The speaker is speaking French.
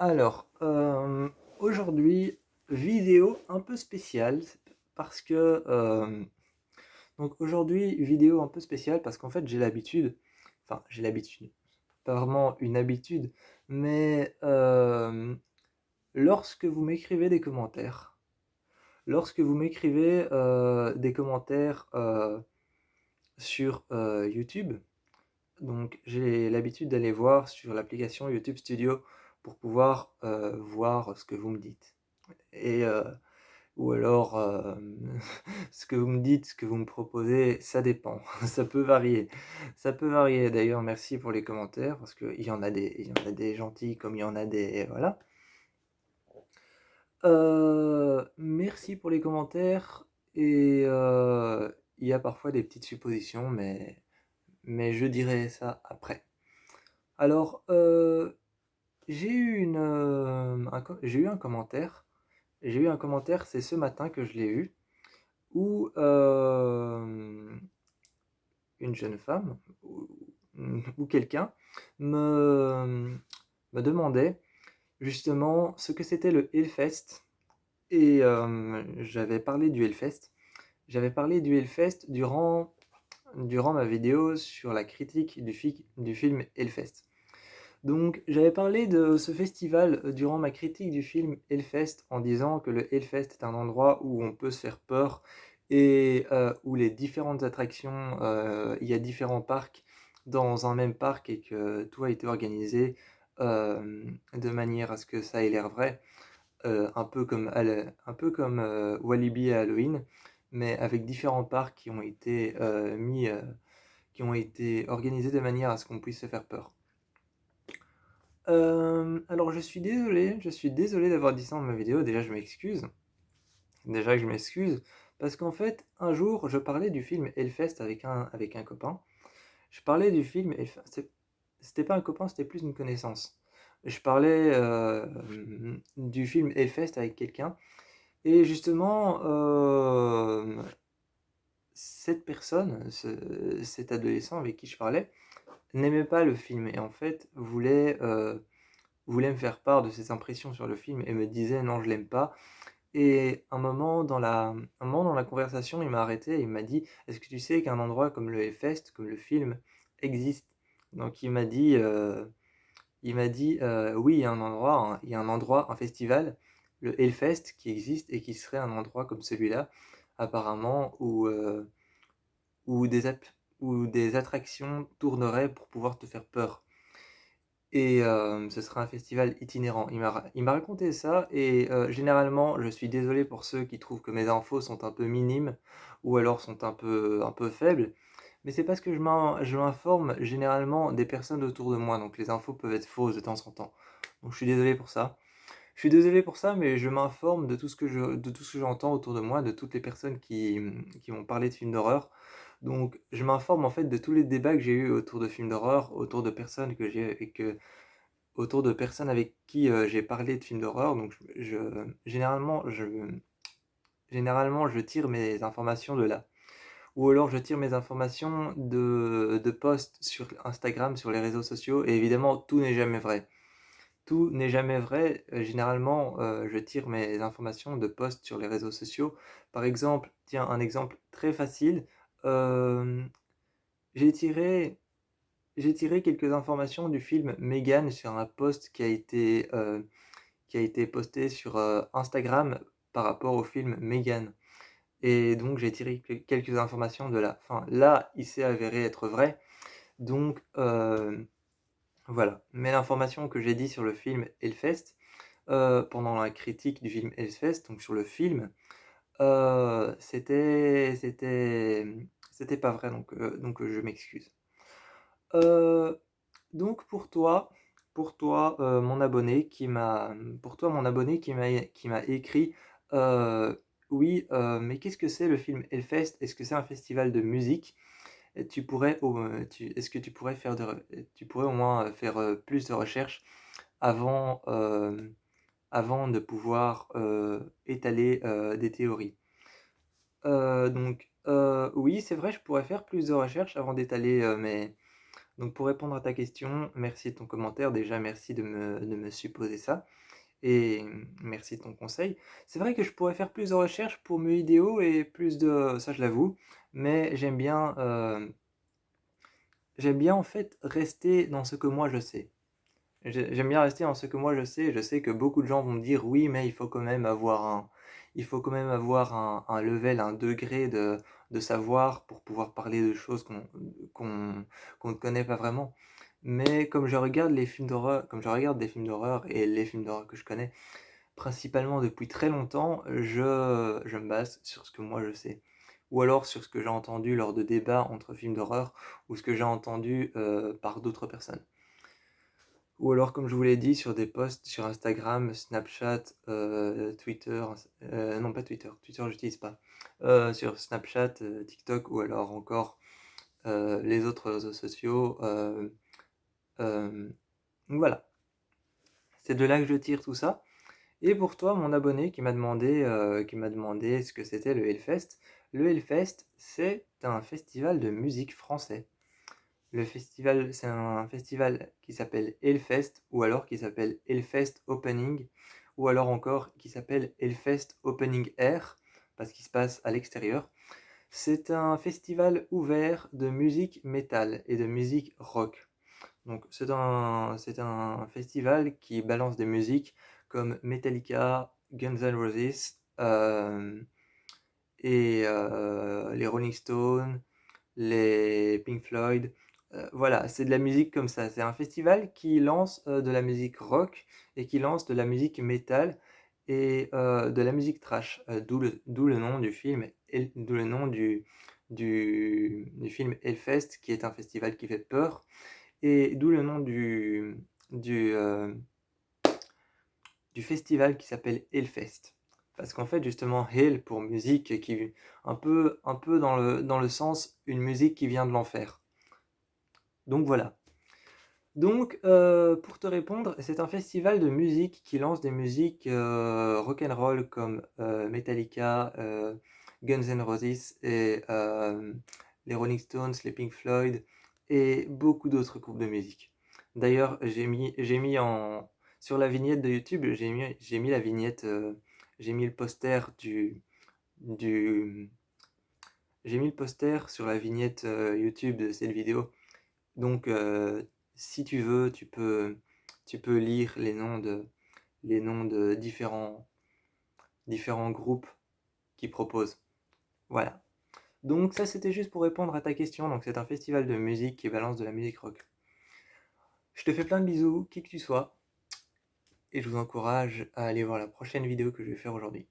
Alors, aujourd'hui, vidéo un peu spéciale parce que, donc aujourd'hui, vidéo un peu spéciale parce qu'en fait, j'ai l'habitude, pas vraiment une habitude, mais lorsque vous m'écrivez des commentaires, des commentaires sur YouTube, donc j'ai l'habitude d'aller voir sur l'application YouTube Studio pour pouvoir voir ce que vous me dites. Et ou alors, ce que vous me dites, ce que vous me proposez, ça dépend, ça peut varier. Ça peut varier. D'ailleurs, merci pour les commentaires parce qu'il y en a des gentils comme il y en a des voilà. Merci pour les commentaires et il y a parfois des petites suppositions, mais je dirai ça après. Alors, j'ai eu un commentaire. J'ai eu un commentaire, c'est ce matin que je l'ai eu, où une jeune femme ou quelqu'un me, me demandait justement ce que c'était le Hellfest. Et j'avais parlé du Hellfest. J'avais parlé du Hellfest durant ma vidéo sur la critique du film Hellfest. Donc, j'avais parlé de ce festival durant ma critique du film Hellfest en disant que le Hellfest est un endroit où on peut se faire peur et où les différentes attractions, il y a différents parcs dans un même parc et que tout a été organisé de manière à ce que ça ait l'air vrai, un peu comme Walibi à Halloween, mais avec différents parcs qui ont été organisés de manière à ce qu'on puisse se faire peur. Alors je suis désolé d'avoir dit ça dans ma vidéo. Déjà que je m'excuse, parce qu'en fait, un jour, je parlais du film Hellfest avec un copain. Je parlais du film Hellfest. C'était pas un copain, c'était plus une connaissance. Je parlais du film Hellfest avec quelqu'un, et justement, cette personne, cet adolescent avec qui je parlais, n'aimait pas le film et en fait voulait me faire part de ses impressions sur le film et me disait non, je l'aime pas. Et un moment dans la conversation, il m'a arrêté et il m'a dit: «Est-ce que tu sais qu'un endroit comme le Hellfest, comme le film, existe?» Donc il m'a dit «Oui, il y a un endroit, un festival, le Hellfest, qui existe et qui serait un endroit comme celui-là, apparemment, où où des attractions tourneraient pour pouvoir te faire peur. Et ce sera un festival itinérant. Il m'a raconté ça et généralement, je suis désolé pour ceux qui trouvent que mes infos sont un peu minimes ou alors sont un peu faibles, mais c'est parce que je m'informe généralement des personnes autour de moi, donc les infos peuvent être fausses de temps en temps. Donc je suis désolé pour ça. Je suis désolé pour ça, mais je m'informe de tout ce que j'entends autour de moi, de toutes les personnes qui m'ont parlé de films d'horreur. Donc je m'informe en fait de tous les débats que j'ai eus autour de films d'horreur, autour de personnes avec qui j'ai parlé de films d'horreur. Donc généralement, je tire mes informations de là. Ou alors je tire mes informations de posts sur Instagram, sur les réseaux sociaux. Et évidemment, tout n'est jamais vrai. Tout n'est jamais vrai. Généralement, je tire mes informations de posts sur les réseaux sociaux. Par exemple, tiens, un exemple très facile. euh, j'ai tiré J'ai tiré quelques informations du film Megan sur un post qui a été posté sur Instagram par rapport au film Megan. Et donc j'ai tiré quelques informations de là. Enfin, là, il s'est avéré être vrai. Donc voilà. Mais l'information que j'ai dit sur le film Hellfest, pendant la critique du film Hellfest, donc sur le film, c'était pas vrai. Donc je m'excuse. Euh, Donc pour toi, mon abonné qui m'a écrit, «Oui, mais qu'est-ce que c'est le film Hellfest? Est-ce que c'est un festival de musique? Et tu pourrais au tu est-ce que tu pourrais faire de re tu pourrais au moins, faire, plus de recherches avant, avant de pouvoir, étaler, des théories?» Oui, c'est vrai, je pourrais faire plus de recherches avant d'étaler, Donc pour répondre à ta question, merci de ton commentaire. Déjà, merci de me supposer ça et merci de ton conseil. C'est vrai que je pourrais faire plus de recherches pour mes vidéos et plus de ça je l'avoue, mais j'aime bien en fait rester dans ce que moi je sais. J'aime bien rester dans ce que moi je sais. Je sais que beaucoup de gens vont me dire: «Oui, mais il faut quand même avoir un level, un degré de savoir pour pouvoir parler de choses qu'on qu'on ne connaît pas vraiment». Mais comme je regarde des films d'horreur et les films d'horreur que je connais principalement depuis très longtemps, je me base sur ce que moi je sais. Ou alors sur ce que j'ai entendu lors de débats entre films d'horreur ou ce que j'ai entendu, par d'autres personnes. Ou alors, comme je vous l'ai dit, sur des posts sur Instagram, Snapchat, Twitter, non pas Twitter, Twitter j'utilise pas. Sur Snapchat, TikTok ou alors encore les autres réseaux sociaux. Donc voilà, c'est de là que je tire tout ça. Et pour toi, mon abonné qui m'a demandé ce que c'était le Hellfest. Le Hellfest, c'est un festival de musique français. Le festival, c'est un festival qui s'appelle Hellfest, ou alors qui s'appelle Hellfest Opening, ou alors encore qui s'appelle Hellfest Opening Air, parce qu'il se passe à l'extérieur. C'est un festival ouvert de musique métal et de musique rock. Donc c'est un festival qui balance des musiques comme Metallica, Guns N' Roses, les Rolling Stones, les Pink Floyd. Voilà, c'est de la musique comme ça. C'est un festival qui lance de la musique rock et qui lance de la musique metal et de la musique trash. D'où le nom du film, d'où le nom du film Hellfest, qui est un festival qui fait peur, et d'où le nom du, euh, du festival qui s'appelle Hellfest. Parce qu'en fait, justement, Hell pour musique, qui un peu dans le sens une musique qui vient de l'enfer. Donc voilà. Donc, pour te répondre, c'est un festival de musique qui lance des musiques rock'n'roll comme Metallica, Guns N' Roses et les Rolling Stones, les Pink Floyd et beaucoup d'autres groupes de musique. D'ailleurs, j'ai mis sur la vignette de YouTube, j'ai mis la vignette, j'ai mis le poster du, j'ai mis le poster sur la vignette YouTube de cette vidéo. Donc, si tu veux, tu peux lire les noms de différents groupes qui proposent. Voilà. Donc ça, c'était juste pour répondre à ta question. Donc c'est un festival de musique qui balance de la musique rock. Je te fais plein de bisous, qui que tu sois, et je vous encourage à aller voir la prochaine vidéo que je vais faire aujourd'hui.